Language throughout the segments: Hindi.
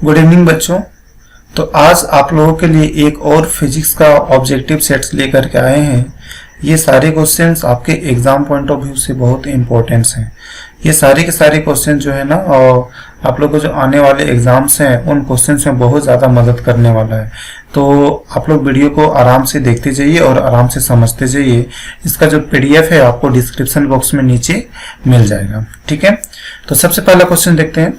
गुड इवनिंग बच्चों। तो आज आप लोगों के लिए एक और फिजिक्स का ऑब्जेक्टिव सेट्स लेकर के आए हैं। ये सारे क्वेश्चंस आपके एग्जाम पॉइंट ऑफ व्यू से बहुत इंपॉर्टेंट्स हैं। ये सारे के सारे क्वेश्चन जो है ना, और आप लोग को जो आने वाले एग्जाम्स हैं उन क्वेश्चंस में बहुत ज़्यादा मदद करने वाला है। तो आप लोग वीडियो को आराम से देखते जाइए और आराम से समझते जाइए। इसका जो पीडीएफ है आपको डिस्क्रिप्शन बॉक्स में नीचे मिल जाएगा, ठीक है। तो सबसे पहला क्वेश्चन देखते हैं,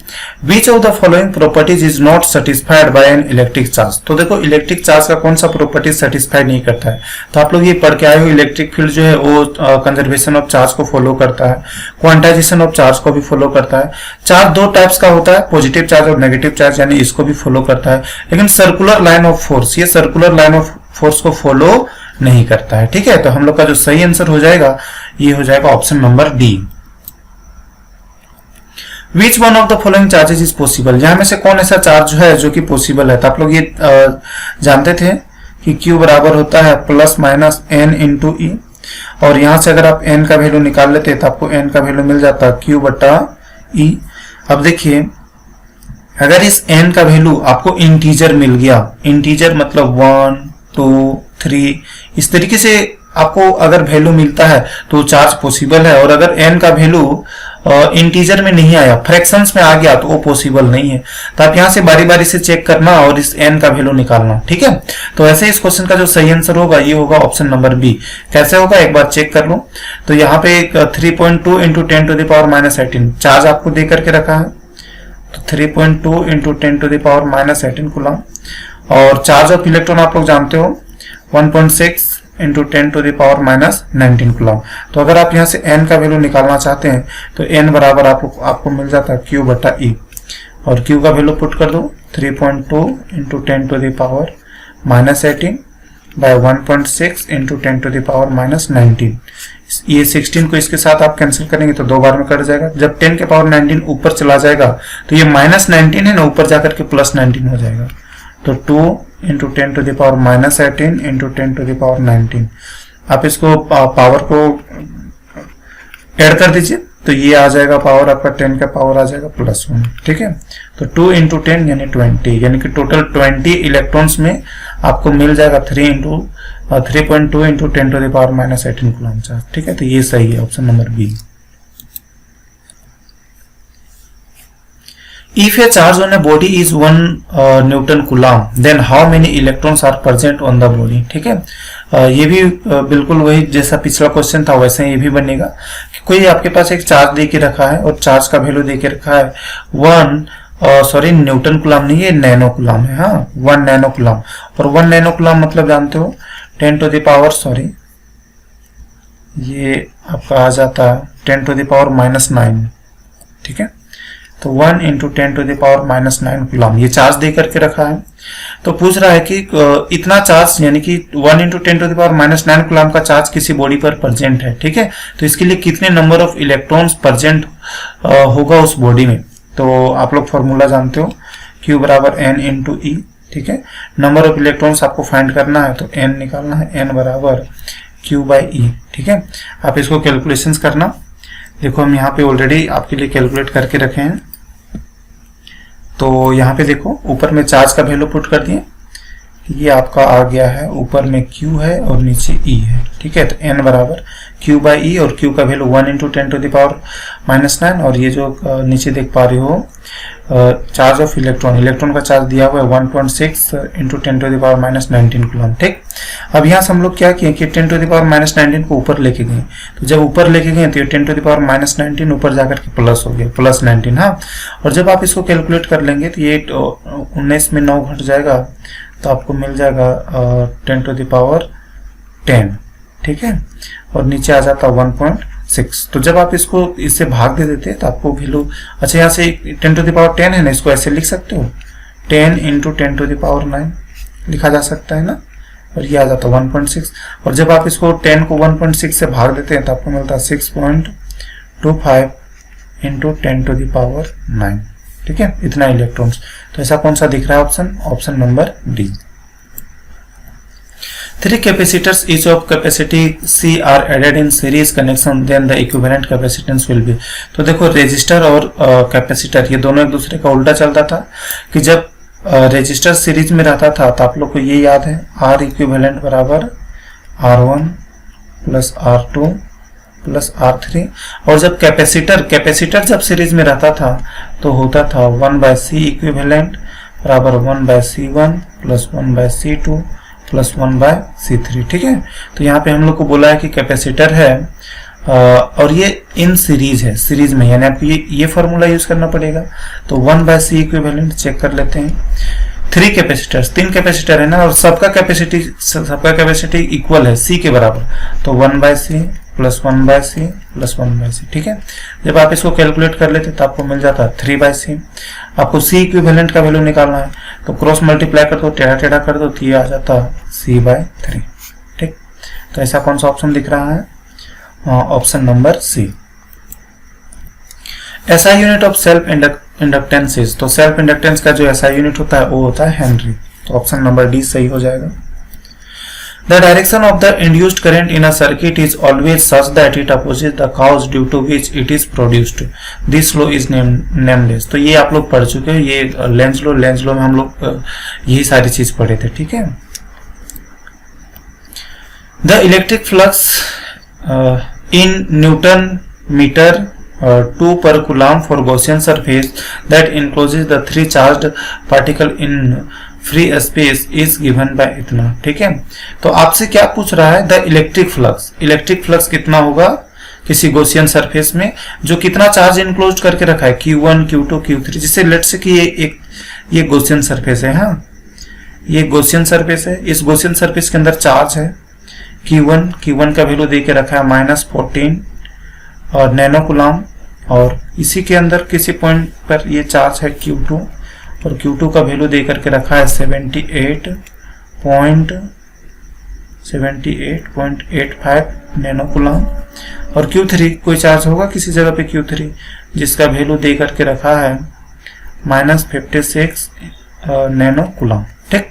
which of the following properties is not satisfied by an electric charge. तो देखो इलेक्ट्रिक चार्ज का कौन सा प्रॉपर्टीज सेटिस्फाइड नहीं करता है। तो आप लोग ये पढ़ के आए हो, इलेक्ट्रिक फील्ड जो है वो कंजर्वेशन ऑफ चार्ज को फॉलो करता है, क्वांटाइजेशन ऑफ चार्ज को भी फॉलो करता है। चार्ज दो टाइप्स का होता है, पॉजिटिव चार्ज और नेगेटिव चार्ज, यानी इसको भी फॉलो करता है। लेकिन सर्कुलर लाइन ऑफ फोर्स, ये सर्कुलर लाइन ऑफ फोर्स को फॉलो नहीं करता है, ठीक है। तो हम लोग का जो सही आंसर हो जाएगा ये हो जाएगा option number D. Which one of the following charges is possible, यहां में से कौन ऐसा चार्ज है जो कि पॉसिबल है। तो आप लोग ये जानते थे कि Q बराबर होता है प्लस माइनस n इंटू ई, और यहां से अगर आप n का वैल्यू निकाल लेते तो आपको n का वैल्यू मिल जाता Q बटा ई। अब देखिए अगर इस n का वैल्यू आपको इंटीजर मिल गया, इंटीजर मतलब 1 2 3 इस तरीके से आपको अगर वैल्यू मिलता है तो चार्ज पॉसिबल है। और अगर n का वैल्यू इंटीजर में नहीं आया, फ्रैक्शंस में आ गया, तो वो पॉसिबल नहीं है। तो आप यहां से बारी बारी से चेक करना और इस n का वैल्यू निकालना, ठीक है। तो ऐसे इस क्वेश्चन का जो सही आंसर होगा ये होगा ऑप्शन नंबर बी। कैसे होगा एक बार चेक कर लो। तो यहाँ पे 3.2 into 10 to the power minus 18 charge आपको दे करके रखा है। तो 3.2 into 10 to the power minus 18 coulomb, और चार्ज ऑफ इलेक्ट्रॉन आप लोग जानते हो 1.6 into 10 to the power minus 19 coulomb. तो अगर आप यहाँ से n का वैल्यू निकालना चाहते हैं तो n बराबर आपको मिल जाता है Q बटा E, और Q का वैल्यू पुट कर दो 3.2 into 10 to the power minus 18 by 1.6 into 10 to the power minus 19। ये 16 को इसके साथ आप कैंसिल करेंगे तो दो बार में कट जाएगा। जब 10 के पावर 19 ऊपर चला जाएगा तो ये माइनस 19 है ना, ऊपर जाकर के प्लस 19 हो जाएगा। तो 2 into 10 to the power minus 18 into 10 to the power 19। आप इसको पावर को ऐड कर दीजिए तो ये आ जाएगा पावर आपका 10 का पावर आ जाएगा प्लस 1, ठीक है। तो 2 इंटू 10 यानी 20, यानी कि टोटल 20 इलेक्ट्रॉन्स में आपको मिल जाएगा 3.2 into 10 to the power minus 18 coulomb charge, ठीक है। तो ये सही है option number B. If a charge on a body is 1 Newton coulomb, then how many electrons are present on the body, ठीक है। ये भी बिल्कुल वही जैसा पिछला क्वेश्चन था वैसे ये भी बनेगा। कोई आपके पास एक चार्ज दे के रखा है और चार्ज का वैल्यू दे के रखा है 1 न्यूटन कूलम नहीं, ये नैनो कूलम है। हाँ 1 नैनो कूलम, और 1 नैनो कूलम मतलब जानते हो 10 टू द पावर ये आपका आ जाता है 10 टू द पावर माइनस 9, ठीक है। तो 1 into 10 to the power minus 9 coulomb ये चार्ज दे करके रखा है। तो पूछ रहा है कि इतना चार्ज यानी कि 1 into 10 to the power minus 9 coulomb का चार्ज किसी बॉडी पर प्रेजेंट है, ठीक है। तो इसके लिए कितने नंबर ऑफ इलेक्ट्रॉन्स प्रेजेंट होगा उस बॉडी में। तो आप लोग फॉर्मूला जानते हो Q बराबर N इंटू E, ठीक है। नंबर ऑफ इलेक्ट्रॉन्स आपको फाइंड करना है तो N निकालना है, N बराबर Q बाई E, ठीक है। आप इसको कैलकुलेशंस करना। देखो हम यहाँ पे ऑलरेडी आपके लिए कैलकुलेट करके रखे हैं। तो यहाँ पे देखो ऊपर में चार्ज का वैल्यू पुट कर दिए, ये आपका आ गया है, ऊपर में Q है और नीचे E है, ठीक है। तो N बराबर Q बाई E, और Q का value 1 into 10 to the power minus 9, और ये जो नीचे देख पा रहे हो चार्ज ऑफ इलेक्ट्रॉन का चार्ज दिया हुआ है 1.6 into 10 to the power minus 19 coulomb, ठीक। अब यहाँ से हम लोग क्या किए कि 10 टू द पावर माइनस 19 को ऊपर लेके गए। तो जब ऊपर लेके गए तो ये 10 टू द पावर माइनस 19 ऊपर जाकर के प्लस हो गया, प्लस 19। हाँ, और जब आप इसको कैलकुलेट कर लेंगे तो ये 19 में 9 घट जाएगा तो आपको मिल जाएगा 10 टू द पावर 10, ठीक है। और नीचे आ जाता 1.6। तो जब आप इसको इससे भाग दे देते तो आपको वैल्यू, अच्छा यहाँ से 10 टू द पावर 10 है ना, इसको ऐसे लिख सकते हो 10 इंटू 10 टू द पावर 9 लिखा जा सकता है ना, और ये आ जाता 1.6। और जब आप इसको 10 को 1.6 से भाग देते हैं तो आपको मिलता है 6.25 इंटू 10 टू द पावर 9, ठीक है। इतना इलेक्ट्रॉन्स। तो ऐसा कौन सा दिख रहा है option, option number D. 3 capacitors each of capacity C are added in series connection, then the equivalent capacitance will be। तो देखो रेजिस्टर और कैपेसिटर ये दोनों एक दूसरे का उल्टा चलता था कि जब रेजिस्टर सीरीज में रहता था तो आप लोग को ये याद है, R इक्विवेलेंट बराबर R1 plus R2 plus R3। और जब कैपेसिटर जब सीरीज में रहता था तो होता था 1/C इक्विवेलेंट बराबर 1/C1 plus 1/C2 plus 1/C3। ठीक है, तो यहाँ पे हम लोग को बोला है कि कैपेसिटर है और ये इन सीरीज है, सीरीज में, यानी आपको ये फॉर्मूला यूज करना पड़ेगा। तो 1/C इक्विवेलेंट चेक कर लेते हैं। 3 कैपेसिटर्स, 3 कैपेसिटर है ना, और सबका कैपेसिटी इक्वल है, C के बराबर, तो 1/C plus 1/C plus 1/C। ठीक है, जब आप इसको कैलकुलेट कर लेते तो आपको मिल जाता 3/C। आपको C इक्विवेलेंट का वैल्यू निकालना है तो क्रॉस मल्टीप्लाई कर दो, टेढ़ा टेढ़ा कर दो, तो ये आ जाता C/3। ठीक, तो ऐसा कौन सा ऑप्शन दिख रहा है? Option number C। SI unit of self inductance, तो सेल्फ इंडक्टेंस का जो SI यूनिट होता है वो होता है हेनरी, तो ऑप्शन नंबर D सही हो जाएगा। The direction of the induced current in a circuit is always such that it opposes the cause due to which it is produced. This law is nameless। तो ये आप लोग पढ़ चुके हो, ये लेंज लॉ में हम लोग यही सारी चीज पढ़े थे। ठीक है, The electric flux in Newton meter 2 per coulomb for Gaussian surface that encloses the 3 charged particle in free space is given by इतना। ठीक है, तो आपसे क्या पूछ रहा है? द इलेक्ट्रिक फ्लक्स कितना होगा किसी गॉसियन सरफेस में जो कितना चार्ज इनक्लोज करके रखा है, Q1 Q2 Q3। जिससे लेट से कि ये गॉसियन सरफेस है, हाँ ये गॉसियन सरफेस है, इस गॉसियन सरफेस के अंदर चार्ज है Q1 का वैल्यू दे के रखा है -14 और नैनो कूलम, और इसी के अंदर किसी पॉइंट पर ये चार्ज है Q2 और Q2 का वैल्यू दे करके रखा है 78.85 नैनो कूलम, और Q3 कोई चार्ज होगा किसी जगह पे Q3 जिसका वैल्यू दे करके रखा है -56 नैनो कूलम। ठीक,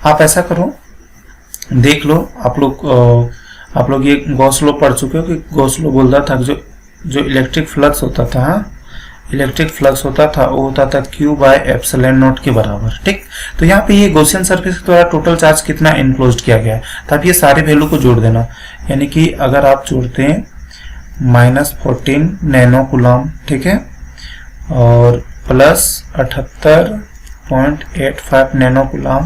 आप ऐसा करो, देख लो, आप लोग ये गॉस लॉ पढ़ चुके हो कि गॉस लॉ बोलता था जो इलेक्ट्रिक फ्लक्स होता था, वो होता था Q/ε0 के बराबर। ठीक, तो यहाँ पे ये गॉसियन सरफेस के द्वारा टोटल चार्ज कितना इनक्लोज्ड किया गया है, तो आप ये सारे वैल्यू को जोड़ देना। यानी कि अगर आप जोड़ते हैं -14 नैनो कूलम, ठीक है, और प्लस 78.85 नैनो कूलम,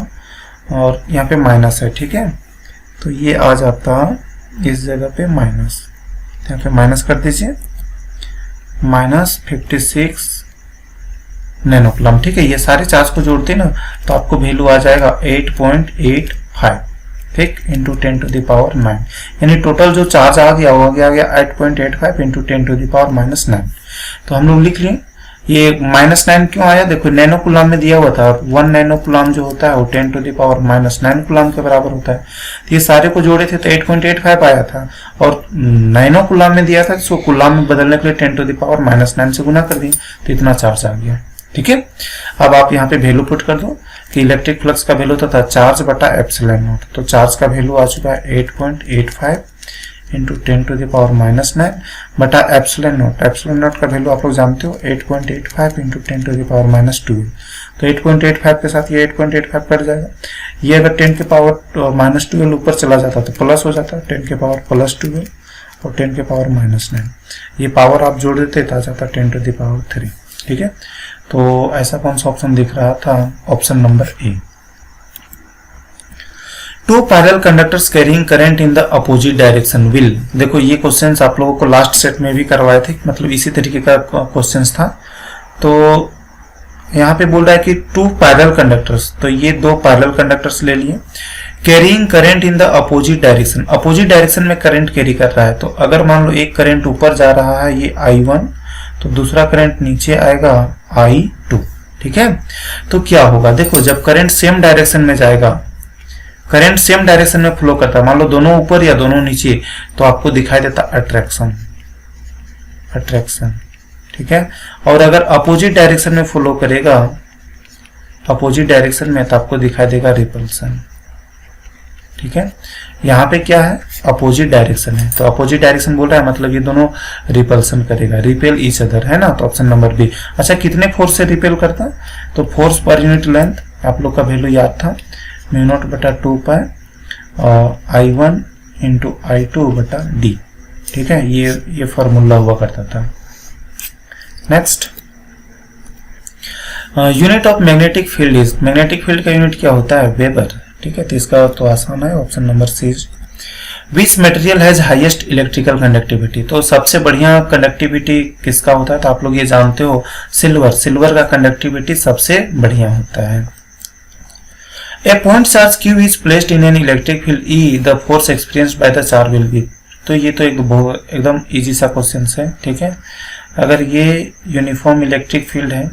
और यहाँ पे माइनस है। ठीक है, तो ये आ जाता इस जगह पे माइनस, यहाँ पे माइनस कर दीजिए, -56 नैनो कूलम। ठीक है, ये सारे चार्ज को जोड़ते हैं ना तो आपको वैल्यू आ जाएगा 8.85, ठीक, इंटू 10⁻⁹, यानी टोटल जो चार्ज आ गया 8.85 इंटू 10⁻⁹। तो हम लोग लिख लें ये -9 क्यों आया? देखो नैनो कूलम में दिया हुआ था, 1 नैनो कूलम जो होता है वो 10⁻⁹ कूलम के बराबर होता है। तो ये सारे को जोड़े थे तो 8.85 आया था, और नैनो कूलम में दिया था तो कूलम में बदलने के लिए 10⁻⁹ से गुना कर दिए तो इतना चार्ज आ गया। ठीक है, अब आप यहाँ पे वैल्यू पुट कर दो कि इलेक्ट्रिक फ्लक्स का वैल्यू था चार्ज बटा ε0, तो चार्ज का वैल्यू आ चुका है 8.85 इंटू 10⁻⁹ बटा ε0 का वैल्यू आप लोग जानते हो 8.85 इंटू 10⁻⁻²। तो 8.85 के साथ ये 8.85 कट जाएगा, ये अगर 10⁻⁻² ऊपर चला जाता तो प्लस हो जाता 10⁻+12 और 10⁻⁹। ये पावर आप जोड़ देते तो आ जाता 10⁻3। ठीक है, तो ऐसा कौन सा ऑप्शन दिख रहा था? Option number A. 2 parallel conductors carrying current in the opposite direction will. देखो ये क्वेश्चंस आप लोगों को लास्ट सेट में भी करवाए थे, मतलब इसी तरीके का क्वेश्चंस था। तो यहाँ पे बोल रहा है कि 2 पैरेलल कंडक्टर्स, तो ये 2 पैरेलल कंडक्टर्स ले लिए, carrying current in the opposite direction में करंट कैरी कर रहा है। तो अगर मान लो एक करंट ऊपर जा रहा है ये I1, तो दूसरा करंट नीचे आएगा I2। ठीक है, तो क्या होगा? देखो जब करंट सेम डायरेक्शन में जाएगा, करंट सेम डायरेक्शन में फ्लो करता है, मान लो दोनों ऊपर या दोनों नीचे, तो आपको दिखाई देता अट्रैक्शन। ठीक है, और अगर अपोजिट डायरेक्शन में फ्लो करेगा, अपोजिट डायरेक्शन में, तो आपको दिखाई देगा रिपल्सन। ठीक है, यहाँ पे क्या है? अपोजिट डायरेक्शन है, तो अपोजिट डायरेक्शन बोल रहा है मतलब ये दोनों रिपल्सन करेगा, रिपेल ईच अदर, है ना, तो ऑप्शन नंबर बी। अच्छा, कितने फोर्स से रिपेल करता है? तो फोर्स पर यूनिट लेंथ आप लोग का वैल्यू याद था, म्यू नॉट बटा 2 पाई I1 इंटू I2 बटा डी। ठीक है, ये फॉर्मूला हुआ करता था। Next, unit of magnetic field is, magnetic field का यूनिट क्या होता है, वेबर। ठीक है, तो इसका तो आसान है, option number C. Which material has highest electrical conductivity, तो सबसे बढ़िया कंडक्टिविटी किसका होता है, तो आप लोग ये जानते हो, सिल्वर। सिल्वर का कंडक्टिविटी सबसे बढ़िया होता है। A point charge Q is placed in an electric field E, the force experienced by the charge will be, तो ये तो एकदम इजी सा क्वेश्चन है। ठीक है, अगर ये यूनिफॉर्म इलेक्ट्रिक फील्ड है,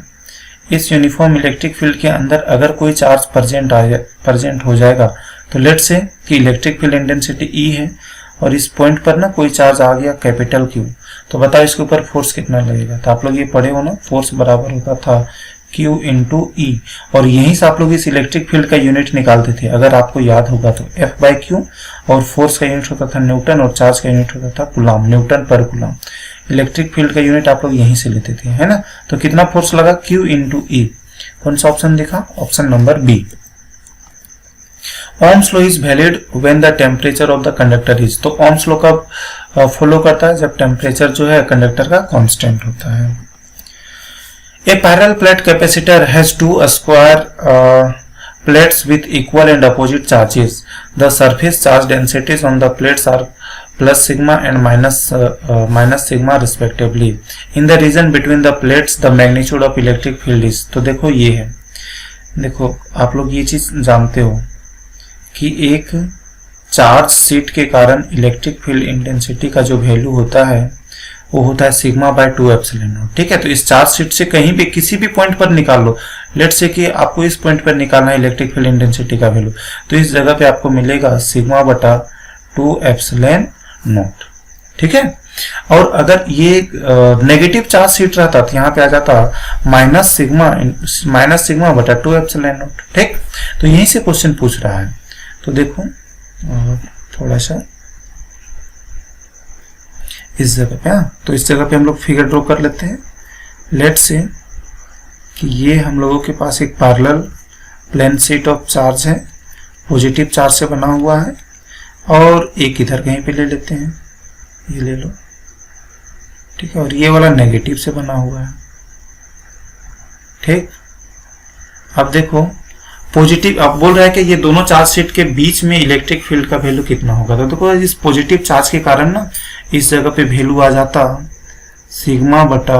इस यूनिफॉर्म इलेक्ट्रिक फील्ड के अंदर अगर कोई चार्ज प्रेजेंट हो जाएगा, तो लेट से कि इलेक्ट्रिक फील्ड इंटेंसिटी E है और इस पॉइंट पर ना कोई चार्ज आ गया कैपिटल Q, तो बताओ इसके ऊपर फोर्स कितना लगेगा। तो आप लोग ये पढ़े हो ना, फोर्स बराबर होता था Q इंटू E, और यहीं से आप लोग इस इलेक्ट्रिक फील्ड का यूनिट निकालते थे, अगर आपको याद होगा तो F बाई Q, और फोर्स का यूनिट होता था न्यूटन और चार्ज का यूनिट होता था कूलम, न्यूटन पर कूलम। इलेक्ट्रिक फील्ड का यूनिट आप लोग यहीं से लेते थे, है ना। तो कितना फोर्स लगा, Q इंटू E। कौन सा ऑप्शन दिखा, option number B. Ohm's law is valid when the temperature of the conductor is, तो ओम्स लॉ कब फॉलो करता है, जब टेम्परेचर जो है कंडक्टर का कांस्टेंट होता है। A parallel plate capacitor has two square plates with equal and opposite charges. The surface charge densities on the plates are plus sigma and minus sigma respectively. In the region between the plates, the magnitude of electric field is. तो देखो ये है, देखो आप लोग ये चीज जानते हो कि एक चार्ज शीट के कारण इलेक्ट्रिक फील्ड इंटेंसिटी का जो वैल्यू होता है वो होता है सिग्मा बाय 2 एप्सिलॉन नॉट। ठीक है, तो इस चार्ज शीट से कहीं भी किसी भी पॉइंट पर निकाल लो, लेट्स से कि आपको इस पॉइंट पर निकालना है इलेक्ट्रिक फील्ड इंटेंसिटी का वैल्यू, तो इस जगह पे आपको मिलेगा सिग्मा बटा 2 एप्सिलॉन नॉट। ठीक है, और अगर ये नेगेटिव चार्ज शीट रहता तो यहाँ पे आ जाता माइनस सिग्मा बटा 2 एप्सिलॉन नॉट। ठीक, तो यहीं से क्वेश्चन पूछ रहा है। तो देखो थोड़ा सा इस जगह पे, तो इस जगह पे हम लोग फिगर ड्रॉ कर लेते हैं। लेट से कि ये हम लोगों के पास एक parallel plane sheet of charge है, पॉजिटिव चार्ज से बना हुआ है, और एक इधर कहीं पे ले लेते हैं, ये ले लो। ठीक है, और ये वाला नेगेटिव से बना हुआ है। ठीक, अब देखो पॉजिटिव, अब बोल रहा है कि ये दोनों चार्ज शीट के बीच में इलेक्ट्रिक फील्ड का वैल्यू कितना होगा, तो देखो इस पॉजिटिव चार्ज के कारण ना इस जगह पे वैल्यू आ जाता सिग्मा बटा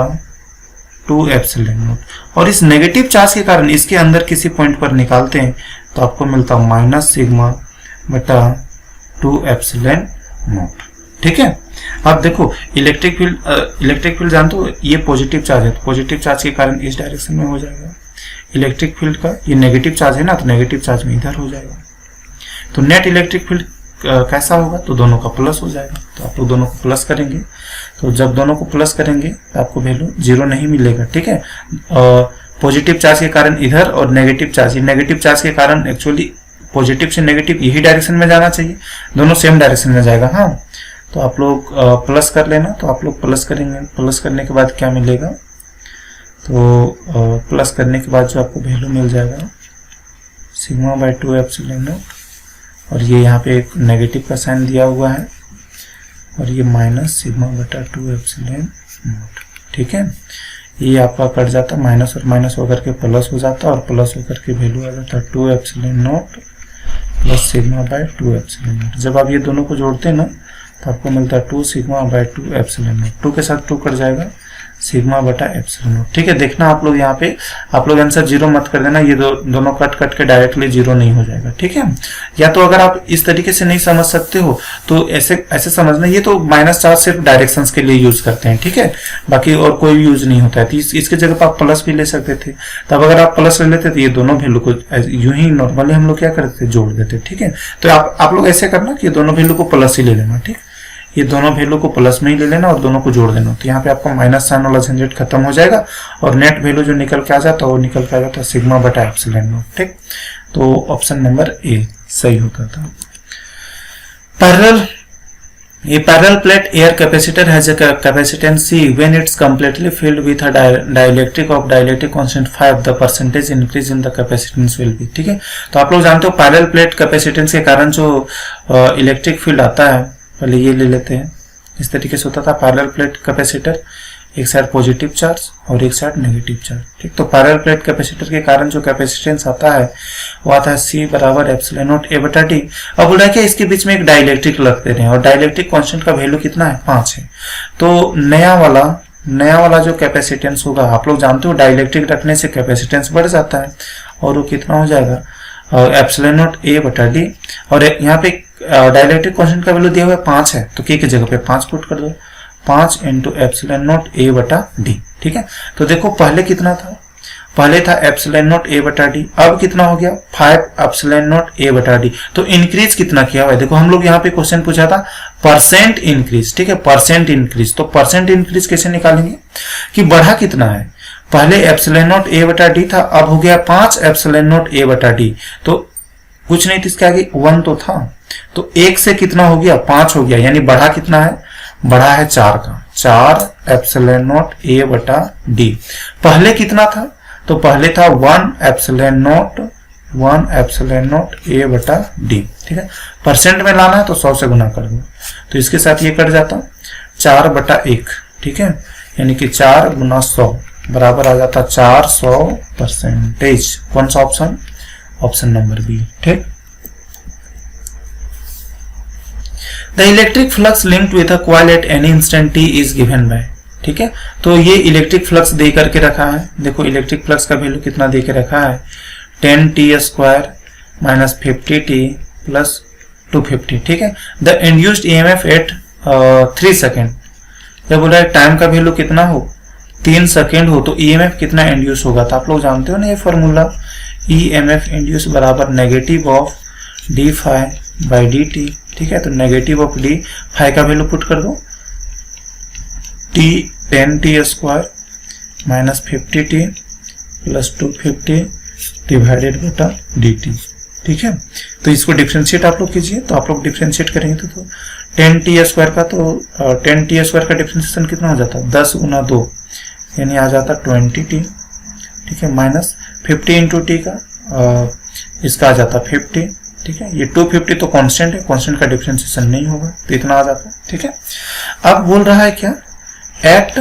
2 एप्सिलॉन नॉट, और इस नेगेटिव चार्ज के कारण इसके अंदर किसी पॉइंट पर निकालते हैं तो आपको मिलता माइनस सिग्मा बटा 2 एप्सिलॉन नॉट। ठीक है, अब देखो इलेक्ट्रिक फील्ड जानते हो, ये पॉजिटिव चार्ज है, तो पॉजिटिव चार्ज के कारण इस डायरेक्शन में हो जाएगा। इलेक्ट्रिक फील्ड का ये नेगेटिव चार्ज है ना, तो नेगेटिव चार्ज में इधर हो जाएगा। तो नेट इलेक्ट्रिक फील्ड कैसा होगा, तो दोनों का प्लस हो जाएगा। तो आप लोग दोनों को प्लस करेंगे, तो जब दोनों को प्लस करेंगे तो आपको वैल्यू 0 नहीं मिलेगा। ठीक है, पॉजिटिव चार्ज के कारण इधर, और नेगेटिव चार्ज के कारण एक्चुअली पॉजिटिव से नेगेटिव यही डायरेक्शन में जाना चाहिए, दोनों सेम डायरेक्शन में जाएगा। हाँ, तो आप लोग प्लस कर लेना, तो आप लोग प्लस करेंगे, प्लस करने के बाद क्या मिलेगा, तो प्लस करने के बाद जो आपको वैल्यू मिल जाएगा सिग्मा बाय 2 एप्सिलॉन नॉट, और ये यहाँ पे एक नेगेटिव का साइन दिया हुआ है, और ये माइनस सिग्मा बटा 2 एप्सिलॉन नॉट। ठीक है, ये आपका कट जाता, माइनस और माइनस होकर के प्लस हो जाता, और प्लस होकर के वैल्यू आ जाता 2 epsilon not plus sigma bye 2 epsilon not. जब आप ये दोनों को जोड़ते हैं ना तो आपको मिलता है 2 सिग्मा बाय 2 एप्सिलॉन नॉट। 2 के साथ 2 कट जाएगा, सिग्मा बटा एप्सिलॉन नॉट। ठीक है, देखना आप लोग यहाँ पे, आप लोग आंसर 0 मत कर देना, ये दोनों कट के डायरेक्टली 0 नहीं हो जाएगा। ठीक है, या तो अगर आप इस तरीके से नहीं समझ सकते हो तो ऐसे समझना, ये तो माइनस चार्ज सिर्फ डायरेक्शंस के लिए यूज करते हैं। ठीक है, बाकी और कोई भी यूज नहीं होता है। तो इसके जगह पर आप प्लस भी ले सकते थे, तब अगर आप प्लस ले लेते तो ये दोनों वैल्यू को यूं ही नॉर्मली हम लोग क्या करते थे, जोड़ देते। ठीक है, तो आप लोग ऐसे करना कि दोनों वैल्यू को प्लस ही ले लेना। ठीक, ये दोनों वैल्यू को प्लस में ही ले लेना और दोनों को जोड़ देना, तो यहाँ पे आपका माइनस साइन वाला झंझट खत्म हो जाएगा, और नेट वैल्यू जो निकल के आ जाता है वो निकल के आ जाता है सिग्मा बटा एप्सिलॉन नॉट। ठीक, तो ऑप्शन नंबर ए सही होता था। Parallel A parallel plate air capacitor has a capacitance C. When it's completely filled with a dielectric of dielectric constant 5, the percentage increase in the capacitance will be. ठीक है, तो आप लोग जानते हो पैरेलल प्लेट कैपेसिटेंस के कारण जो इलेक्ट्रिक फील्ड आता है, पहले ये ले लेते हैं, इस तरीके से होता था पैरेलल प्लेट कैपेसिटर, एक साइड पॉजिटिव चार्ज और एक साइड नेगेटिव चार्ज। ठीक, तो पैरेलल प्लेट कैपेसिटर के कारण जो कैपेसिटेंस आता है वो आता है C बराबर एप्सिलॉन नॉट A बटा D। अब बोल रहा है कि इसके बीच में एक डाइलेक्ट्रिक रख दे रहे हैं और डाइलेक्ट्रिक कांस्टेंट का वैल्यू कितना है, 5 है। तो नया वाला जो कैपेसिटेंस होगा, आप लोग जानते हो डाइलेक्ट्रिक रखने से कैपेसिटेंस बढ़ जाता है और वो कितना हो जाएगा, एप्सिलॉन नॉट A बटा D। और यहाँ पे डाइलेक्ट्रिक कांस्टेंट का वैल्यू दिया हुआ है 5 है, तो K की जगह पे 5 पुट कर दो, 5 इंटू एप्सिलॉन नॉट A बटा D। ठीक है, तो देखो पहले कितना था, पहले था एप्सिलॉन नॉट A बटा D, अब कितना हो गया 5 एप्सिलॉन नॉट A बटा D। तो इंक्रीज कितना किया हुआ है, देखो हम लोग यहाँ पे क्वेश्चन पूछा था परसेंट इंक्रीज। ठीक है, परसेंट इंक्रीज, तो परसेंट इंक्रीज कैसे निकालेंगे कि बढ़ा कितना है, पहले एप्सिलॉन नॉट A बटा D था, अब हो गया 5 एप्सिलॉन नॉट A बटा D। तो कुछ नहीं, इसके आगे 1 तो था, तो 1 से कितना हो गया 5 हो गया, यानी बढ़ा कितना है, बढ़ा है 4 का, 4 एप्सिलॉन नॉट A बटा D। पहले कितना था, तो पहले था 1 एप्सिलॉन नॉट A बटा D। ठीक है, परसेंट में लाना है तो 100 से गुना कर दो, तो इसके साथ ये कट जाता 4 बटा 1। ठीक है, यानी कि 4 गुना 100 बराबर आ जाता 400%। कौन सा ऑप्शन, ऑप्शन नंबर बी। ठीक, The electric flux linked with a coil at any instant t is given by। ठीक है, तो ये इलेक्ट्रिक फ्लक्स दे करके रखा है, देखो इलेक्ट्रिक फ्लक्स का वैल्यू कितना दे के रखा है, 10t² माइनस 50t प्लस 250। ठीक है, the induced EMF at 3 second, जब बोला है टाइम का वैल्यू कितना हो 3 सेकेंड हो तो EMF कितना इंड्यूस होगा, तो आप लोग जानते हो ना ये फॉर्मूला, EMF इंड्यूस बराबर negative of d phi by dt। ठीक है, तो नेगेटिव ऑफ d फाई का वैल्यू पुट कर दो, t 10t² minus 50t plus 250 divided बटा dt। ठीक है, तो इसको डिफरेंशिएट आप लोग कीजिए, तो आप लोग डिफरेंशिएट करेंगे तो 10t² का, तो 10t² का डिफरेंशिएशन कितना हो जाता है 10 गुना 2, यानी आ जाता 20t। ठीक है, माइनस 50 इंटू टी का इसका आ जाता 50। ठीक है, ये 250 तो कांस्टेंट है, कांस्टेंट का डिफरेंशिएशन नहीं होगा, तो इतना आ जाता है। ठीक है, अब बोल रहा है क्या, at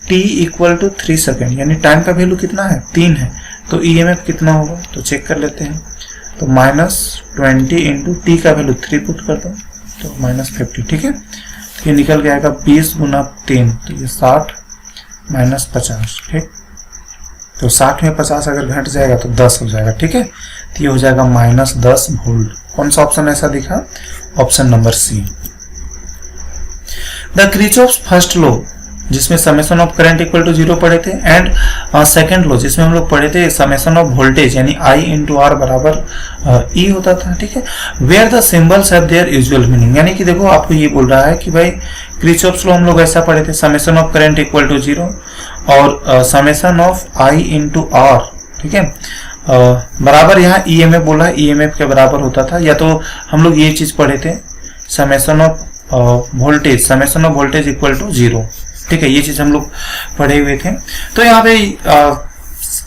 t equal to 3 second, यानी टाइम का वैल्यू कितना है 3 है, तो EMF कितना होगा, तो चेक कर लेते हैं, तो माइनस 20 इंटू टी का वैल्यू 3 पुट कर दो, तो माइनस 50। ठीक है, तो ये निकल के आएगा 20 गुना 3, तो ये 60 माइनस 50। ठीक, तो 60 में 50 अगर घट जाएगा तो 10 हो जाएगा। ठीक है, तो ये हो जाएगा माइनस 10 वोल्ट। कौन सा ऑप्शन ऐसा दिखा, option number C. The Kirchhoff's first law जिसमें summation of current equal to 0 पढ़े थे, एंड सेकंड लॉ जिसमें हम लोग पढ़े थे समेशन ऑफ वोल्टेज यानी I इंटू आर बराबर E होता था। ठीक है, where the symbols have their usual meaning, यानी कि देखो आपको ये बोल रहा है कि भाई किरचॉफ्स लॉ हम लोग ऐसा पढ़े थे, summation of current equal to 0 और summation of I into R. ठीक है, बराबर यहाँ EMF बोला है, EMF के बराबर होता था, या तो हम लोग ये चीज पढ़े थे summation of voltage, summation of voltage equal to 0। ठीक है, ये चीज हम लोग पढ़े हुए थे। तो यहाँ पे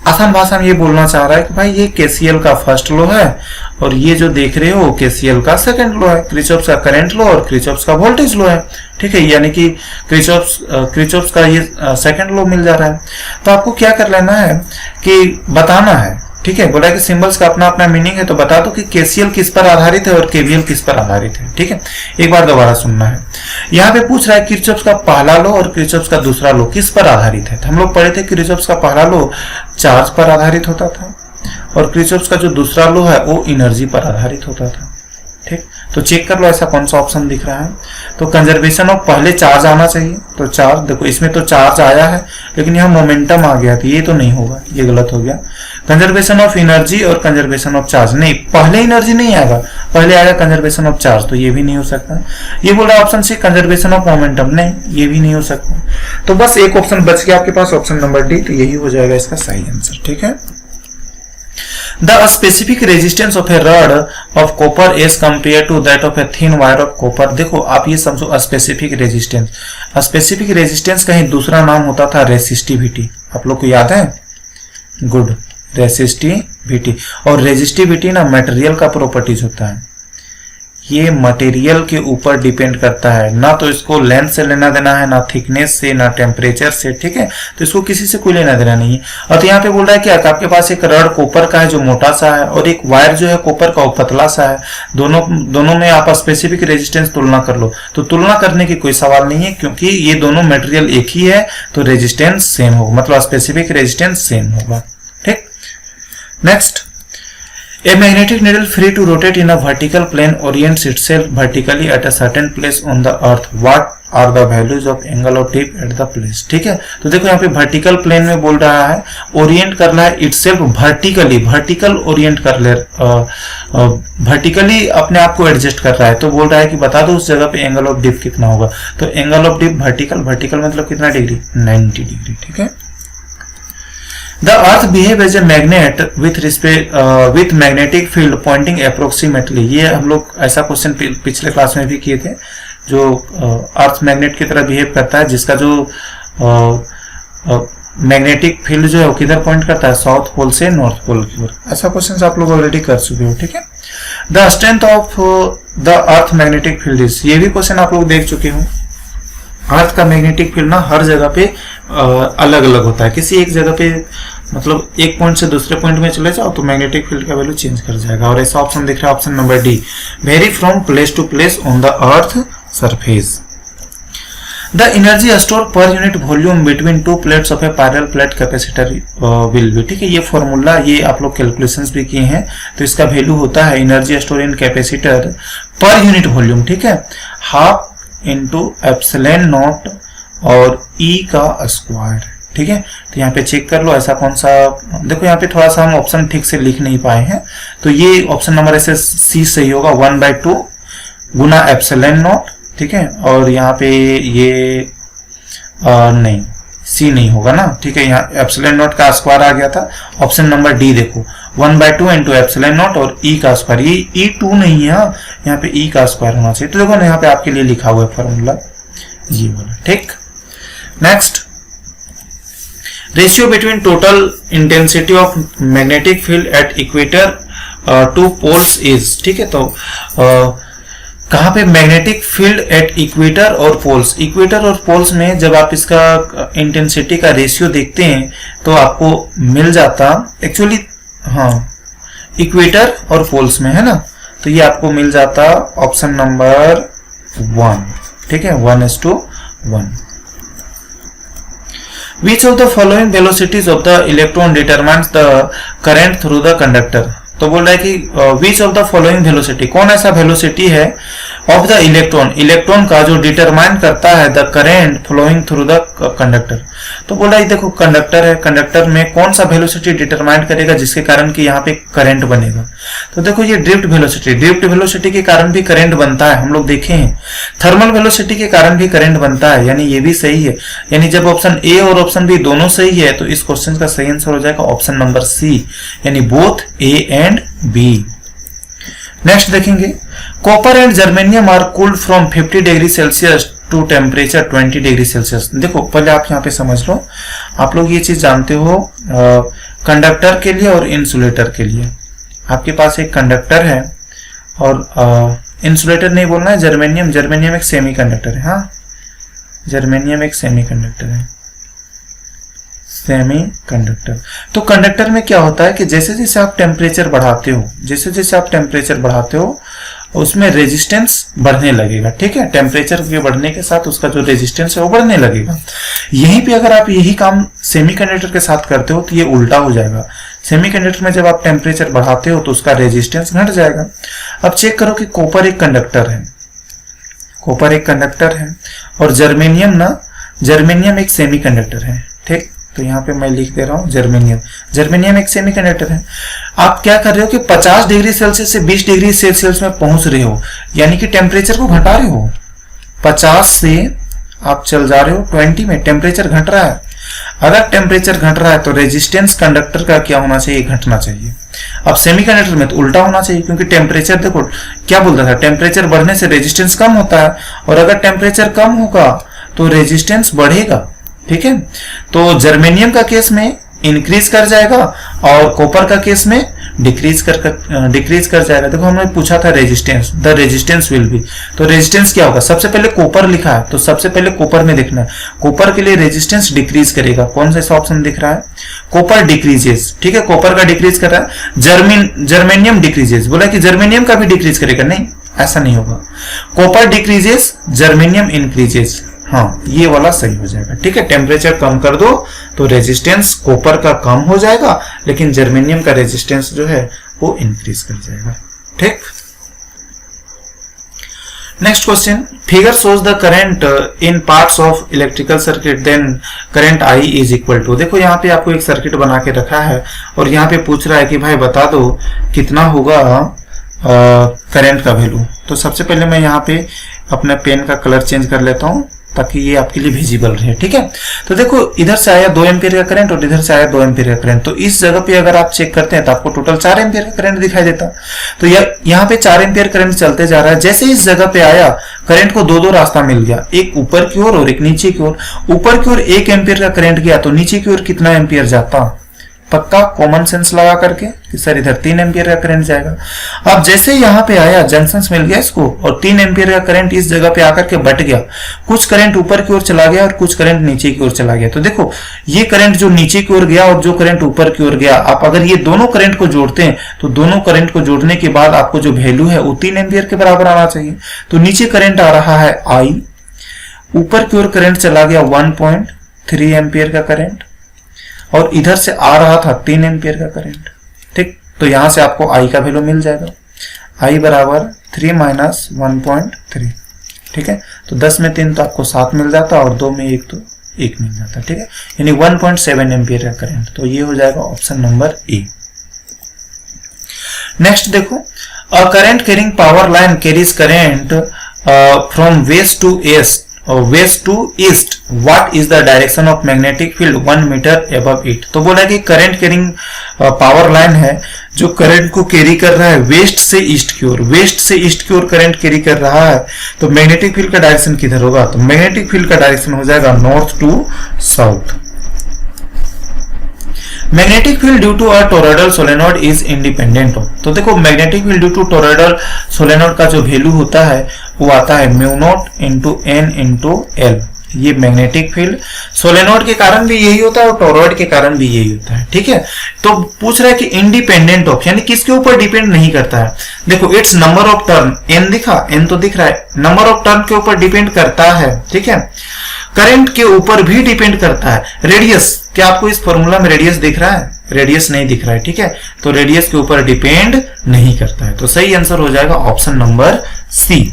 आसान भाषा में ये बोलना चाह रहा है कि भाई ये KCL का फर्स्ट लॉ है और ये जो देख रहे हो KCL का सेकंड लॉ है, किरचॉफ्स का करंट लॉ और किरचॉफ्स का वोल्टेज लॉ है। ठीक है, यानी कि किरचॉफ्स का ये सेकंड लॉ मिल जा रहा है। तो आपको क्या कर लेना है कि बताना है। ठीक है, बोला कि सिंबल्स का अपना अपना मीनिंग है, तो बता दो कि KCL किस पर आधारित है और KVL किस पर आधारित है। ठीक है, एक बार दोबारा सुनना है। यहाँ पे पूछ रहा है किरचॉफ्स का पहला लॉ और किरचॉफ्स का दूसरा लॉ किस पर आधारित है। तो हम लोग पढ़े थे किरचॉफ्स का पहला लॉ चार्ज पर आधारित होता था और किरचॉफ्स का जो दूसरा लॉ है वो एनर्जी पर आधारित होता था। ठीक, तो चेक कर लो ऐसा कौन सा ऑप्शन दिख रहा है। तो कंजर्वेशन ऑफ पहले चार्ज आना चाहिए, तो चार्ज देखो इसमें तो चार्ज आया है लेकिन यहाँ मोमेंटम आ गया, तो ये तो नहीं होगा, ये गलत हो गया। कंजर्वेशन ऑफ एनर्जी और कंजर्वेशन ऑफ चार्ज, नहीं पहले एनर्जी नहीं आएगा, पहले आएगा कंजर्वेशन ऑफ चार्ज, तो ये भी नहीं हो सकता। ये बोल रहा है option C conservation of momentum, नहीं ये भी नहीं हो सकता। तो बस एक ऑप्शन बच गया आपके पास, ऑप्शन नंबर डी, तो यही हो जाएगा इसका सही आंसर। ठीक है, The specific resistance of a rod of copper as compared to that of a thin wire of copper। देखो आप ये समझो स्पेसिफिक रेजिस्टेंस, स्पेसिफिक रेजिस्टेंस कहीं दूसरा नाम होता था रेसिस्टिविटी, आप लोग को याद है? Good, resistivity. और रेजिस्टिविटी ना मटेरियल का प्रॉपर्टीज होता है, ये मटेरियल के ऊपर डिपेंड करता है, ना तो इसको लेंथ से लेना देना है, ना थिकनेस से, ना टेम्परेचर से, ठीक है? तो इसको किसी से कोई लेना देना नहीं है। और तो यहाँ पे बोल रहा है कि आपके पास एक रड कॉपर का है जो मोटा सा है, और एक वायर जो है कॉपर का वो पतला सा है, दोनों में आप स्पेसिफिक रेजिस्टेंस तुलना कर लो। तो तुलना करने की कोई सवाल नहीं है, क्योंकि ये दोनों मटेरियल एक ही है, तो रेजिस्टेंस सेम होगा, मतलब स्पेसिफिक रेजिस्टेंस सेम होगा, ठीक। Next, a magnetic needle free to rotate in a vertical plane orients itself vertically at a certain place on the earth, what are the values of angle of dip at the place। ठीक है, तो देखो यहाँ पे वर्टिकल प्लेन में बोल रहा है, ओरिएंट कर रहा है इटसेल्फ वर्टिकली, वर्टिकल ओरिएंट कर ले, वर्टिकली अपने आप को एडजस्ट कर रहा है। तो बोल रहा है कि बता दो उस जगह पे एंगल ऑफ डिप कितना होगा। तो angle of dip vertical, vertical मतलब कितना डिग्री? 90 डिग्री, ठीक है। The earth behave as a magnet with respect with magnetic field pointing approximately। ये हम लोग ऐसा क्वेश्चन पिछले क्लास में भी किए थे, जो अर्थ मैग्नेट की तरह बिहेव करता है, जिसका जो मैग्नेटिक फील्ड जो है वो किधर पॉइंट करता है? साउथ पोल से नॉर्थ पोल की ओर। ऐसा क्वेश्चन आप लोग ऑलरेडी कर चुके हो, ठीक है। The strength of the earth magnetic field is, ये भी क्वेश्चन आप लोग देख चुके हो। अर्थ का मैग्नेटिक फील्ड ना हर जगह पे अलग अलग होता है, किसी एक जगह पे मतलब एक पॉइंट से दूसरे पॉइंट में चले जाओ तो मैग्नेटिक फील्ड का वैल्यू चेंज कर जाएगा। और ऐसा ऑप्शन दिख रहा है, option number D, vary from place to place on the earth surface. The energy store per unit volume between two plates of a parallel plate capacitor will be, ठीक है। ये फॉर्मूला ये आप लोग कैलकुलेशंस भी किए हैं, तो इसका वैल्यू होता है एनर्जी स्टोर इन कैपेसिटर पर यूनिट वॉल्यूम, ठीक है, हाफ इंटू एप्सिलॉन नॉट और ई का स्क्वायर, ठीक है। तो यहाँ पे चेक कर लो ऐसा कौन सा, देखो यहाँ पे थोड़ा सा हम ऑप्शन ठीक से लिख नहीं पाए हैं, तो ये ऑप्शन नंबर ऐसे सी सही होगा, 1/2 गुना एप्सिलॉन नॉट, ठीक है। और यहाँ पे ये नहीं, सी नहीं होगा ना, ठीक है। यहाँ एप्सिलॉन नॉट का स्क्वायर आ गया था, ऑप्शन नंबर डी देखो 1/2 इंटू एप्सिलॉन नॉट और ई का स्क्वायर, ये E2 नहीं है, यहाँ पे ई का स्क्वायर होना चाहिए। तो देखो ना यहाँ पे आपके लिए लिखा हुआ है फॉर्मूला ये वाला, ठीक। Next, ratio between total intensity of magnetic field at equator to poles is, ठीक है। तो कहाँ पे मैग्नेटिक फील्ड एट इक्वेटर और पोल्स, इक्वेटर और पोल्स में जब आप इसका इंटेंसिटी का रेशियो देखते हैं तो आपको मिल जाता एक्चुअली, हाँ इक्वेटर और पोल्स में है ना, तो ये आपको मिल जाता ऑप्शन नंबर 1, ठीक है, 1:1। Which of the following velocities of the electron determines the current through the conductor? तो बोल रहा है कि which of the following velocity, कौन ऐसा वेलोसिटी है ऑफ द इलेक्ट्रॉन, इलेक्ट्रॉन का जो डिटरमाइन करता है the current flowing through the conductor. तो बोल रहा है देखो कंडक्टर है, कंडक्टर में कौन सा वेलोसिटी डिटरमाइन करेगा जिसके कारण कि यहाँ पे करंट बनेगा। तो देखो ये ड्रिफ्ट वेलोसिटी, ड्रिफ्ट वेलोसिटी के कारण भी करंट बनता है, हम लोग देखे हैं। थर्मल वेलोसिटी के कारण भी करंट बनता है, यानी ये भी सही है। यानी जब ऑप्शन ए और ऑप्शन बी दोनों सही है तो इस क्वेश्चन का सही आंसर हो जाएगा ऑप्शन नंबर सी, यानी both A and B. Next देखेंगे, copper and germanium are cooled from 50 degree Celsius to temperature 20 degree Celsius. देखो पहले आप यहाँ पे समझ लो, आप लोग ये चीज जानते हो कंडक्टर के लिए और इंसुलेटर के लिए। आपके पास एक कंडक्टर है और इंसुलेटर नहीं बोलना है, जर्मेनियम, जर्मेनियम एक सेमी कंडक्टर है, हाँ जर्मेनियम एक सेमी कंडक्टर है, सेमी कंडक्टर। तो कंडक्टर में क्या होता है कि जैसे जैसे आप टेम्परेचर बढ़ाते हो, जैसे जैसे आप टेम्परेचर बढ़ाते हो उसमें रेजिस्टेंस बढ़ने लगेगा, ठीक है। टेम्परेचर के बढ़ने के साथ उसका जो रेजिस्टेंस है वो बढ़ने लगेगा। यहीं पे अगर आप यही काम सेमीकंडक्टर के साथ करते हो तो ये उल्टा हो जाएगा। सेमीकंडक्टर में जब आप टेम्परेचर बढ़ाते हो तो उसका रेजिस्टेंस घट जाएगा। अब चेक करो कि कॉपर एक कंडक्टर है, कॉपर एक कंडक्टर है और जर्मेनियम ना, जर्मेनियम एक सेमीकंडक्टर है, ठीक। तो यहाँ पे मैं लिख दे रहा हूँ जर्मेनियम, जर्मेनियम एक सेमीकंडक्टर है। आप क्या कर रहे हो कि 50 डिग्री सेल्सियस से 20 डिग्री सेल्सियस में पहुंच रहे हो, यानी कि टेम्परेचर को घटा रहे हो। 50 से आप चल जा रहे हो 20 में, टेम्परेचर घट रहा है। अगर टेम्परेचर घट रहा है तो रेजिस्टेंस कंडक्टर का क्या होना चाहिए, घटना चाहिए। अब सेमीकंडक्टर में तो उल्टा होना चाहिए, क्योंकि टेम्परेचर देखो क्या बोलता था, टेम्परेचर बढ़ने से रेजिस्टेंस कम होता है, और अगर टेम्परेचर कम होगा तो रेजिस्टेंस बढ़ेगा। ठीक है, तो जर्मेनियम का केस में इंक्रीज कर जाएगा और कॉपर का केस में डिक्रीज कर जाएगा। देखो हमने पूछा था resistance, the resistance will be, तो रेजिस्टेंस क्या होगा, सबसे पहले कॉपर लिखा है तो सबसे पहले कॉपर में देखना है, कॉपर के लिए रेजिस्टेंस डिक्रीज करेगा। कौन सा ऑप्शन दिख रहा है, कॉपर डिक्रीजेस। ठीक है, कॉपर का डिक्रीज कर रहा है। जर्मेनियम डिक्रीजेस, बोला कि जर्मेनियम का भी डिक्रीज करेगा, नहीं ऐसा नहीं होगा। कॉपर डिक्रीजेस, जर्मेनियम इंक्रीजेस, हाँ ये वाला सही हो जाएगा। ठीक है, टेम्परेचर कम कर दो तो रेजिस्टेंस कॉपर का कम हो जाएगा, लेकिन जर्मेनियम का रेजिस्टेंस जो है वो इंक्रीज कर जाएगा। ठीक, next question, figure shows the current in parts of electrical circuit then current I is equal to. देखो यहाँ पे आपको एक सर्किट बना के रखा है और यहाँ पे पूछ रहा है कि भाई बता दो कितना होगा करंट का वैल्यू। तो सबसे पहले मैं यहाँ पे अपने पेन का कलर चेंज कर लेता हूँ ताकि ये आपके लिए विजिबल रहे। ठीक है, तो देखो इधर से आया 2 एम्पीयर का करंट और इधर से आया 2 एम्पीयर का करंट, तो इस जगह पे अगर आप चेक करते हैं तो आपको टोटल 4 एम्पीयर का करंट दिखाई देता। तो यहाँ पे 4 एम्पीयर करंट चलते जा रहा है। जैसे इस जगह पे आया करंट को दो रास्ता मिल गया, एक ऊपर की ओर और एक नीचे की ओर। ऊपर की ओर 1 एम्पीयर का करंट गया तो नीचे की ओर कितना एम्पीयर जाता, पक्का कॉमन सेंस लगा करके कि सर इधर 3 एम्पीयर का करंट जाएगा। अब जैसे यहाँ पे आया जंक्शन मिल गया इसको और 3 एम्पीयर का करंट इस जगह पे आकर के बट गया, कुछ करंट ऊपर की ओर चला गया और कुछ करंट नीचे की ओर चला गया। तो देखो ये करंट जो नीचे की ओर गया और जो करंट ऊपर की ओर गया, आप अगर ये दोनों करंट को जोड़ते हैं तो दोनों करंट को जोड़ने के बाद आपको जो वैल्यू है वो 3 एम्पीयर के बराबर आना चाहिए। तो नीचे करंट आ रहा है आई, ऊपर की ओर करंट चला गया 1.3 एम्पीयर का करंट और इधर से आ रहा था 3 एम्पीयर का करंट। ठीक, तो यहां से आपको आई का वैल्यू मिल जाएगा, आई बराबर 3 माइनस 1.3। ठीक है, तो 10 में 3 तो आपको 7 मिल जाता और 2 में 1 तो 1 मिल जाता। ठीक है, यानी 1.7 एम्पीयर का करंट, तो ये हो जाएगा ऑप्शन नंबर ए। नेक्स्ट देखो, a current carrying power line carries current from west to east, what is the direction of magnetic field 1 metre above it. तो बोला कि करंट कैरिंग पावर लाइन है जो करंट को कैरी कर रहा है वेस्ट से ईस्ट की ओर, वेस्ट से ईस्ट की ओर करंट कैरी कर रहा है, तो मैग्नेटिक फील्ड का डायरेक्शन किधर होगा, तो मैग्नेटिक फील्ड का डायरेक्शन हो जाएगा north to south. Magnetic field due to a toroidal solenoid is independent of. तो देखो magnetic field due to toroidal solenoid का जो वैल्यू होता है वो आता है mu naught into N into L. ये मैग्नेटिक फील्ड सोलेनोइड के कारण भी यही होता है और टोरॉइड के कारण भी यही होता है। ठीक है, तो पूछ रहा है कि इंडिपेंडेंट ऑफ यानी किसके ऊपर डिपेंड नहीं करता है। देखो it's number of turn, N दिखा, एन तो दिख रहा है, नंबर ऑफ टर्न के ऊपर डिपेंड करता है। ठीक है, करंट के ऊपर भी डिपेंड करता है। रेडियस, क्या आपको इस फॉर्मूला में रेडियस दिख रहा है, रेडियस नहीं दिख रहा है। ठीक है, तो रेडियस के ऊपर डिपेंड नहीं करता है, तो सही आंसर हो जाएगा option number C.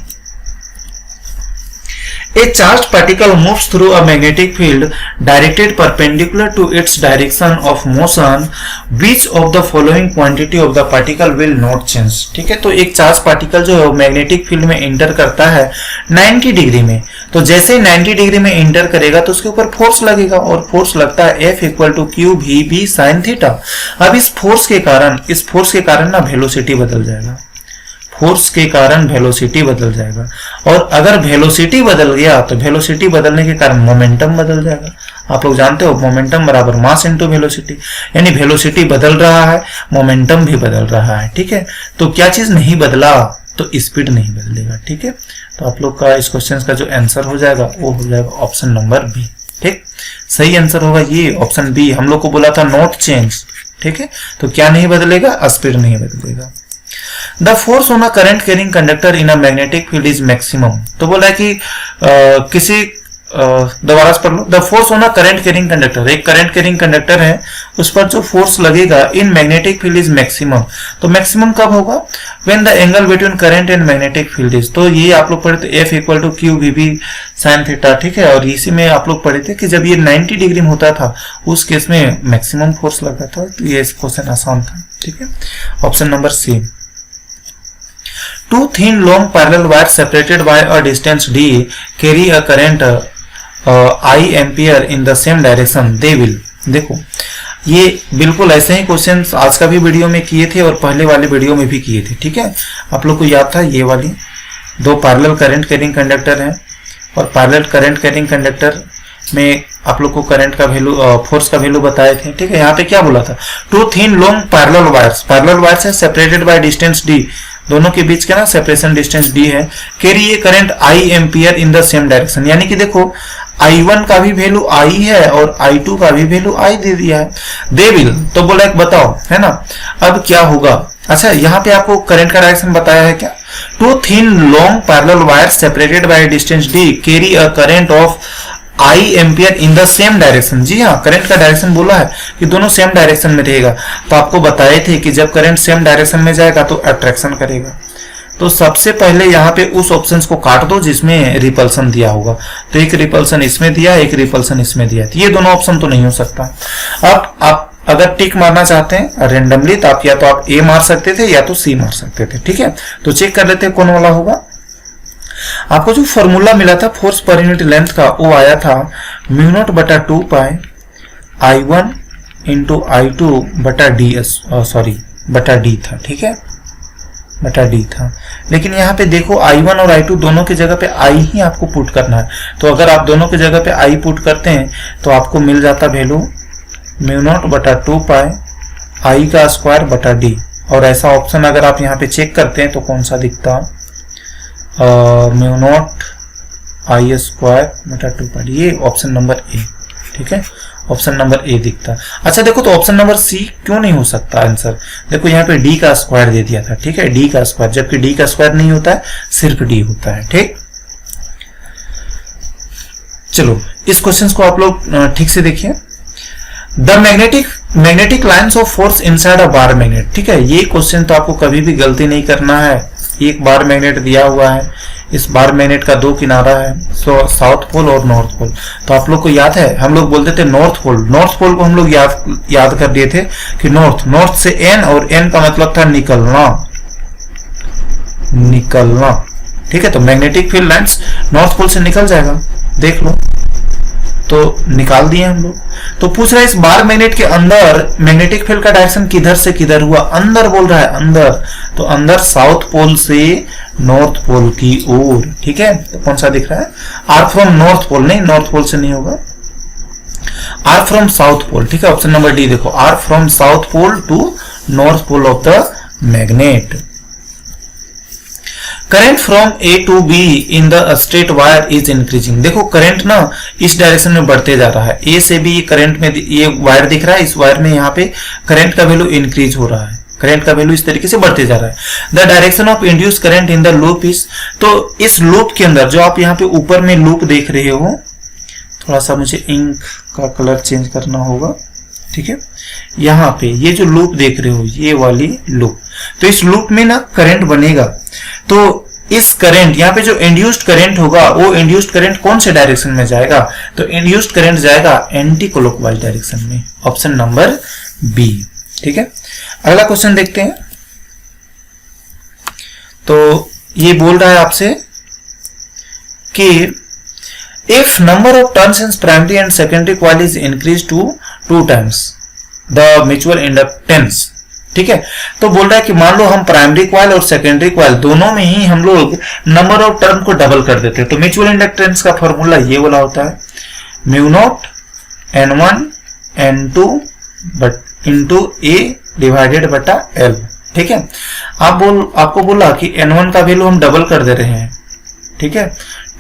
A charged particle moves through a magnetic field directed perpendicular to its direction of motion. Which of the following quantity of the particle will not change? ठीक है, तो एक चार्ज पार्टिकल जो है वो मैग्नेटिक फील्ड में इंटर करता है 90 डिग्री में। तो जैसे ही 90 डिग्री में इंटर करेगा तो उसके ऊपर फोर्स लगेगा और फोर्स लगता है F equal to Q V B sine theta. अब इस फोर्स के कारण ना वेलोसिटी बदल जाएगा, फोर्स के कारण वेलोसिटी बदल जाएगा, और अगर वेलोसिटी बदल गया तो वेलोसिटी बदलने के कारण मोमेंटम बदल जाएगा। आप लोग जानते हो मोमेंटम बराबर मास इनटू वेलोसिटी, यानी वेलोसिटी बदल रहा है, मोमेंटम भी बदल रहा है। ठीक है, तो क्या चीज नहीं बदला, तो स्पीड नहीं बदलेगा। ठीक है, तो आप लोग का इस क्वेश्चन का जो आंसर हो जाएगा वो हो जाएगा ऑप्शन नंबर बी। ठीक, सही आंसर होगा ये ऑप्शन बी। हम लोग को बोला था नॉट चेंज। ठीक है, तो क्या नहीं बदलेगा, स्पीड नहीं बदलेगा। The force on a current carrying conductor in a magnetic field is maximum। तो बोला है कि दोबारा से पढ़ लो। The force on a current carrying conductor, एक करंट कैरिंग कंडक्टर है उस पर जो फोर्स लगेगा in magnetic field is maximum. तो मैक्सिमम कब होगा, when the angle between current and magnetic field is. तो ये आप लोग पढ़े थे F equal to Q V B sine theta. ठीक है, और इसी में आप लोग पढ़े थे कि जब ये 90 डिग्री में होता था उस केस में मैक्सिमम फोर्स लगा था। तो ये क्वेश्चन आसान था। ठीक है, option number C. Two thin long parallel wires separated by a distance d carry a current I ampere in the same direction they will. देखो ये बिल्कुल ऐसे ही क्वेश्चन आज का भी वीडियो में किए थे और पहले वाले वीडियो में भी किए थे, ठीक है। आप लोग को याद था ये वाली दो पैरेलल करंट कैरिंग कंडक्टर हैं और पैरेलल करंट कैरिंग कंडक्टर में आप लोग को करंट का वैल्यू फोर्स का वैल्यू बताए थे, ठीक है। यहाँ पे क्या बोला था, two thin long parallel wires है सेपरेटेड बाय डिस्टेंस डी, दोनों के बीच का ना सेपरेशन डिस्टेंस डी है, कैरी ये current I ampere in the same direction. यानी कि देखो I1 का भी वैल्यू आई है और I2 का भी वैल्यू आई दे दिया है। दे विल तो बोला एक बताओ, है ना। अब क्या होगा, अच्छा यहाँ पे आपको करंट का डायरेक्शन बताया है क्या, two thin long parallel wire separated by distance D carry a current of I ampere in the same direction. जी हाँ, करंट का डायरेक्शन बोला है कि दोनों सेम डायरेक्शन में रहेगा। तो आपको बताए थे कि जब करंट सेम डायरेक्शन में जाएगा तो अट्रैक्शन करेगा। तो सबसे पहले यहाँ पे उस ऑप्शंस को काट दो जिसमें रिपल्सन दिया होगा। तो एक रिपल्सन इसमें दिया, एक रिपल्सन इसमें दिया, तो ये दोनों ऑप्शन तो नहीं हो सकता। अब आप अगर टिक मारना चाहते हैं रेंडमली तो आप या तो आप ए मार सकते थे या तो सी मार सकते थे, ठीक है। तो चेक कर लेते हैं कौन वाला होगा। आपको जो फॉर्मूला मिला था फोर्स पर यूनिट लेंथ का वो आया था म्यू नॉट बटा 2 पाई I1 इंटू I2 बटा डी बटा डी था, ठीक है, बटा डी था। लेकिन यहाँ पे देखो I1 और I2 दोनों की जगह पे I ही आपको पुट करना है। तो अगर आप दोनों की जगह पे I पुट करते हैं तो आपको मिल जाता वैल्यू म्यू नॉट बटा 2 पाई I का स्क्वायर बटा डी। और ऐसा ऑप्शन अगर आप यहाँ पे चेक करते हैं तो कौन सा दिखता, म्यू नॉट I स्क्वायर बटा 2 पाई, ये ऑप्शन नंबर ए, ठीक है, ऑप्शन नंबर ए दिखता। अच्छा देखो तो ऑप्शन नंबर सी क्यों नहीं हो सकता आंसर, देखो यहाँ पे डी का स्क्वायर दे दिया था, ठीक है, डी का स्क्वायर, जबकि डी का स्क्वायर नहीं होता है, सिर्फ डी होता है, ठीक। चलो इस क्वेश्चन को आप लोग ठीक से देखिए। The magnetic lines of force inside a bar magnet, ठीक है। ये क्वेश्चन तो आपको कभी भी गलती नहीं करना है। एक बार मैग्नेट दिया हुआ है, इस बार मैग्नेट का दो किनारा है, साउथ पोल और नॉर्थ पोल। तो आप लोग को याद है हम लोग बोलते थे नॉर्थ पोल को हम लोग याद कर दिए थे कि नॉर्थ से एन, और एन का मतलब था निकलना, ठीक है। तो magnetic field lines north pole से निकल जाएगा, देख लो, तो निकाल दिए हम लोग। तो पूछ रहा है इस बार मैग्नेट के अंदर मैग्नेटिक फील्ड का डायरेक्शन किधर से किधर हुआ, अंदर बोल रहा है, अंदर, तो अंदर साउथ पोल से नॉर्थ पोल की ओर, ठीक है। तो कौन सा दिख रहा है, आर फ्रॉम नॉर्थ पोल, नहीं नॉर्थ पोल से नहीं होगा, आर फ्रॉम साउथ पोल, ठीक है, ऑप्शन नंबर डी देखो, are from south pole to north pole of the magnet. Current from A to B in the straight wire is increasing. देखो करंट ना इस डायरेक्शन में बढ़ते जा रहा है, ए से बी करंट में ये वायर दिख रहा है, इस वायर में यहाँ पे करंट का वैल्यू इंक्रीज हो रहा है, करंट का वैल्यू इस तरीके से बढ़ते जा रहा है। The direction of induce current in the loop is, तो इस लूप के अंदर जो आप यहाँ पे ऊपर में लूप देख रहे हो, थोड़ा सा मुझे इंक का कलर चेंज करना होगा, ठीक है। यहाँ पे ये जो लूप देख रहे हो ये वाली लूप, तो इस लूप में ना करंट बनेगा। तो इस करंट यहाँ पे जो इंड्यूस्ड करंट होगा वो इंड्यूस्ड करंट कौन से डायरेक्शन में जाएगा, तो इंड्यूस्ड करंट जाएगा एंटी क्लॉकवाइज डायरेक्शन में, ऑप्शन नंबर बी, ठीक है। अगला क्वेश्चन देखते हैं। तो ये बोल रहा है आपसे कि if number of turns in primary and secondary coil is increase to 2 times the mutual inductance, ठीक है। तो बोल रहा है कि मान लो हम प्राइमरी कॉइल और सेकेंडरी कॉइल दोनों में ही हम लोग नंबर ऑफ टर्न को डबल कर देते हैं। तो म्यूचुअल इंडक्टेंस का फॉर्मूला ये वाला होता है mu naught N1 N2 into A divided बटा एल, ठीक है। आपको बोला कि N1 का वैल्यू हम डबल कर दे रहे हैं, ठीक है,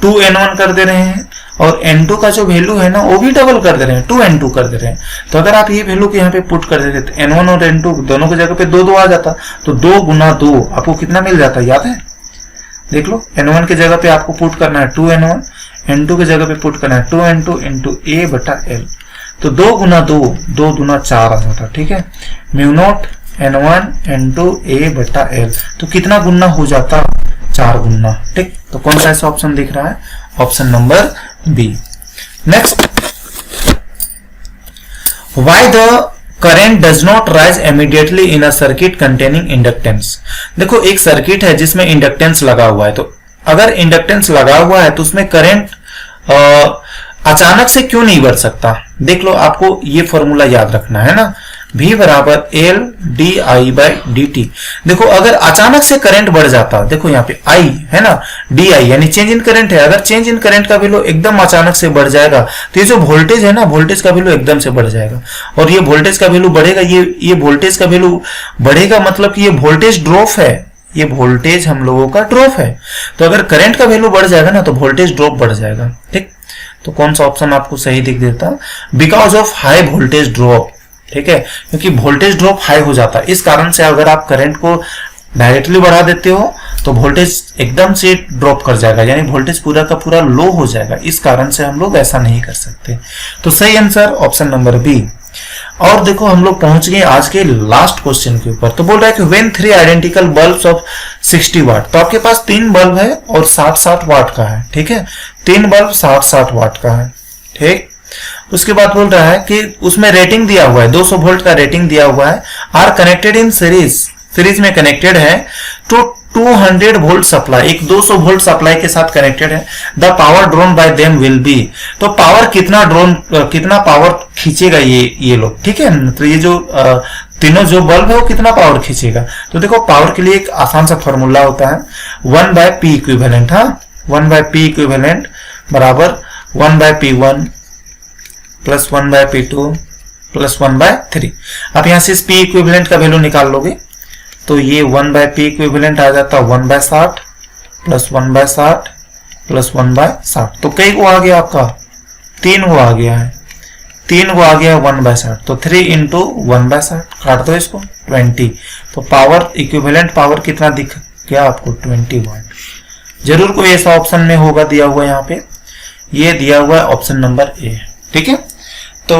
2N1 कर दे रहे हैं, और N2 का जो वैल्यू है ना वो भी डबल कर दे रहे हैं, 2N2 कर दे रहे हैं। तो अगर आप ये वैल्यू को यहाँ पे पुट कर देते तो N1 और N2 दोनों की जगह पे 2 आ जाता, तो 2 गुना 2 आपको कितना मिल जाता, याद है, देख लो। N1 की जगह पे आपको पुट करना है 2N1, N2 की जगह पे पुट करना है 2N2 इंटू ए बटा एल, तो 2 गुना 2 2 गुना 4 आ जाता, ठीक है, म्यू नॉट N1 N2 ए बटा एल। तो कितना गुना हो जाता, 4 गुना, ठीक। तो कौन सा ऐसा ऑप्शन दिख रहा है, option number B. Next, why the current does not rise immediately in a circuit containing inductance. देखो एक सर्किट है जिसमें इंडक्टेंस लगा हुआ है, तो अगर इंडक्टेंस लगा हुआ है तो उसमें करंट अचानक से क्यों नहीं बढ़ सकता? देख लो, आपको ये फॉर्मूला याद रखना है ना, V बराबर L D I by D T. देखो अगर अचानक से करंट बढ़ जाता, देखो यहाँ पे I है ना, डी आई यानी चेंज इन करंट है, अगर चेंज इन करंट का वैल्यू एकदम अचानक से बढ़ जाएगा तो ये जो वोल्टेज है ना, वोल्टेज का वैल्यू एकदम से बढ़ जाएगा, और ये वोल्टेज का वैल्यू बढ़ेगा, ये वोल्टेज का वैल्यू बढ़ेगा, मतलब कि ये वोल्टेज ड्रॉप है, ये वोल्टेज हम लोगों का ड्रॉप है। तो अगर करंट का वैल्यू बढ़ जाएगा ना तो वोल्टेज ड्रॉप बढ़ जाएगा। ठीक, तो कौन सा ऑप्शन आपको सही दिख देता? Because of high voltage drop. ठीक है, क्योंकि वोल्टेज ड्रॉप हाई हो जाता है, इस कारण से अगर आप करंट को डायरेक्टली बढ़ा देते हो तो वोल्टेज एकदम से ड्रॉप कर जाएगा, यानी वोल्टेज पूरा का पूरा लो हो जाएगा, इस कारण से हम लोग ऐसा नहीं कर सकते। तो सही आंसर ऑप्शन नंबर बी। और देखो हम लोग पहुंच गए आज के लास्ट क्वेश्चन के ऊपर। तो बोल रहा है कि व्हेन 3 आइडेंटिकल बल्ब्स ऑफ 60 वाट, तो आपके पास 3 बल्ब है और 60-60 वाट का है। ठीक है, 3 बल्ब 60-60 वाट का है। ठीक, उसके बाद बोल रहा है कि उसमें रेटिंग दिया हुआ है, 200 वोल्ट का रेटिंग दिया हुआ है, आर कनेक्टेड इन सीरीज में कनेक्टेड है तो 200 वोल्ट सप्लाई, एक 200 वोल्ट सप्लाई के साथ कनेक्टेड है। The power drone bye them will be, तो पावर कितना पावर खींचेगा ये लोग। ठीक है, तो ये जो तीनों जो बल्ब है वो कितना पावर खींचेगा? तो देखो पावर के लिए एक आसान सा फॉर्मूला होता है 1/P इक्विवेलेंट। हाँ, 1/P इक्विवेलेंट बराबर 1/P1 प्लस 1/P2 प्लस 1/3। अब यहां से इस P इक्विवेलेंट का वैल्यू निकाल लोगे तो ये 1/P इक्विवेलेंट आ जाता 1/60 प्लस 1/60 प्लस 1/60। तो कई को आ गया आपका? 3 को आ गया है, 3 को आ गया 1/60, तो 3 इंटू 1/60, काट दो इसको 20। तो पावर इक्विवेलेंट पावर कितना दिख गया आपको? 20 वाट। जरूर कोई ऐसा ऑप्शन में होगा दिया हुआ, यहाँ पे ये दिया हुआ है ऑप्शन नंबर ए। ठीक है, तो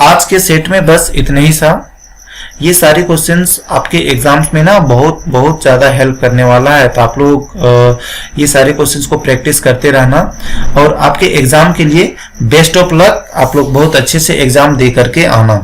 आज के सेट में बस इतने ही सा। ये सारे क्वेश्चंस आपके एग्जाम्स में ना बहुत ज्यादा हेल्प करने वाला है, तो आप लोग ये सारे क्वेश्चंस को प्रैक्टिस करते रहना, और आपके एग्जाम के लिए बेस्ट ऑफ लक। आप लोग बहुत अच्छे से एग्जाम दे करके आना।